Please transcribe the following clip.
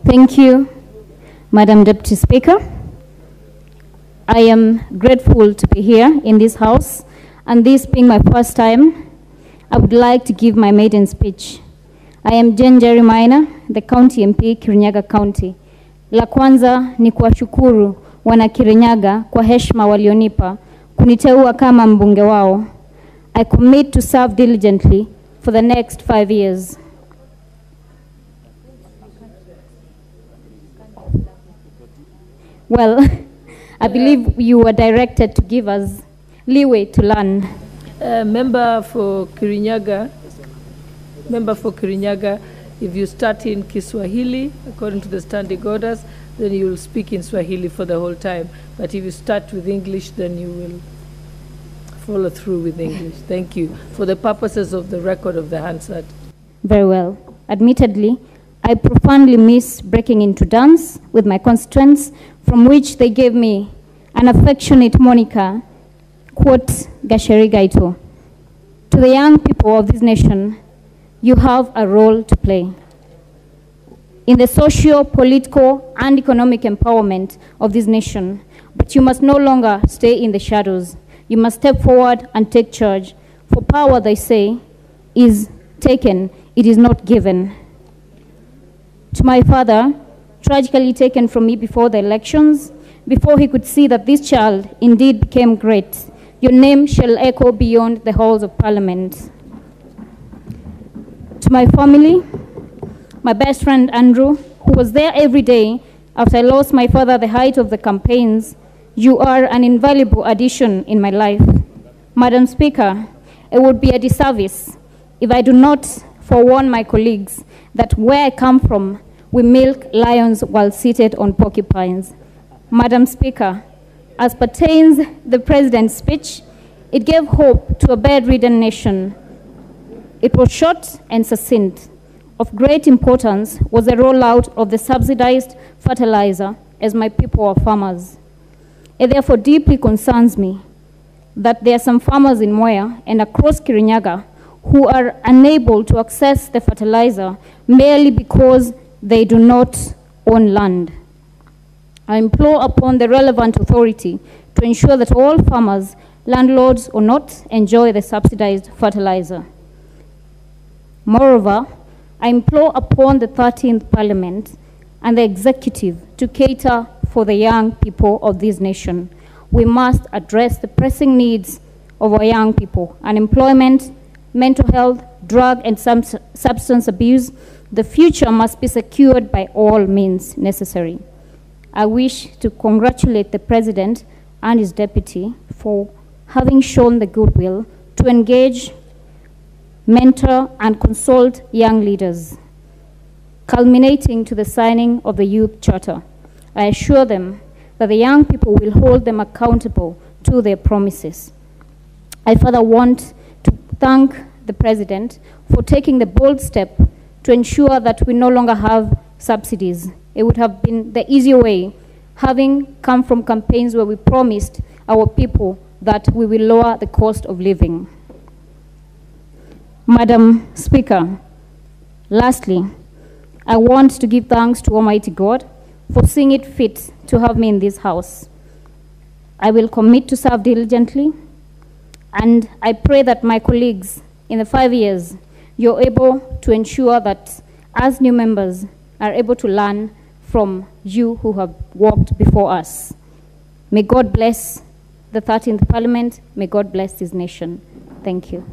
Thank you, Madam Deputy Speaker. I am grateful to be here in this house, and this being my first time, I would like to give my maiden speech. I am Jane Jerry Maina, the County MP, Kirinyaga County. La kwanza ni kuwashukuru wana Kirinyaga kwa heshima walionipa kuniteua kama mbunge wao. I commit to serve diligently for the next 5 years. Well, I believe you were directed to give us leeway to learn. Member for Kirinyaga, if you start in Kiswahili, according to the standing orders, then you will speak in Swahili for the whole time. But if you start with English, then you will follow through with English. Thank you. For the purposes of the record of the Hansard. Very well. Admittedly, I profoundly miss breaking into dance with my constituents, from which they gave me an affectionate moniker, quote, Gasheri Gaito. To the young people of this nation, you have a role to play in the socio, political, and economic empowerment of this nation, but you must no longer stay in the shadows. You must step forward and take charge. For power, they say, is taken, it is not given. To my father, tragically taken from me before the elections, before he could see that this child indeed became great, your name shall echo beyond the halls of Parliament. To my family, my best friend Andrew, who was there every day after I lost my father at the height of the campaigns, you are an invaluable addition in my life. Madam Speaker, it would be a disservice if I do not forewarn my colleagues that where I come from, we milk lions while seated on porcupines. Madam Speaker, as pertains the President's speech, it gave hope to a bedridden nation. It was short and succinct. Of great importance was the rollout of the subsidized fertilizer, as my people are farmers. It therefore deeply concerns me that there are some farmers in Moya and across Kirinyaga who are unable to access the fertilizer merely because they do not own land. I implore upon the relevant authority to ensure that all farmers, landlords or not, enjoy the subsidized fertilizer. Moreover, I implore upon the 13th Parliament and the executive to cater for the young people of this nation. We must address the pressing needs of our young people: unemployment, mental health, drug and substance abuse. The future must be secured by all means necessary. I wish to congratulate the President and his deputy for having shown the goodwill to engage, mentor, and consult young leaders, culminating to the signing of the Youth Charter. I assure them that the young people will hold them accountable to their promises. I further want to thank the President for taking the bold step to ensure that we no longer have subsidies. It would have been the easier way, having come from campaigns where we promised our people that we will lower the cost of living. Madam Speaker, lastly, I want to give thanks to Almighty God for seeing it fit to have me in this house. I will commit to serve diligently, and I pray that my colleagues in the 5 years, you're able to ensure that as new members are able to learn from you who have walked before us. May God bless the 13th Parliament. May God bless this nation. Thank you.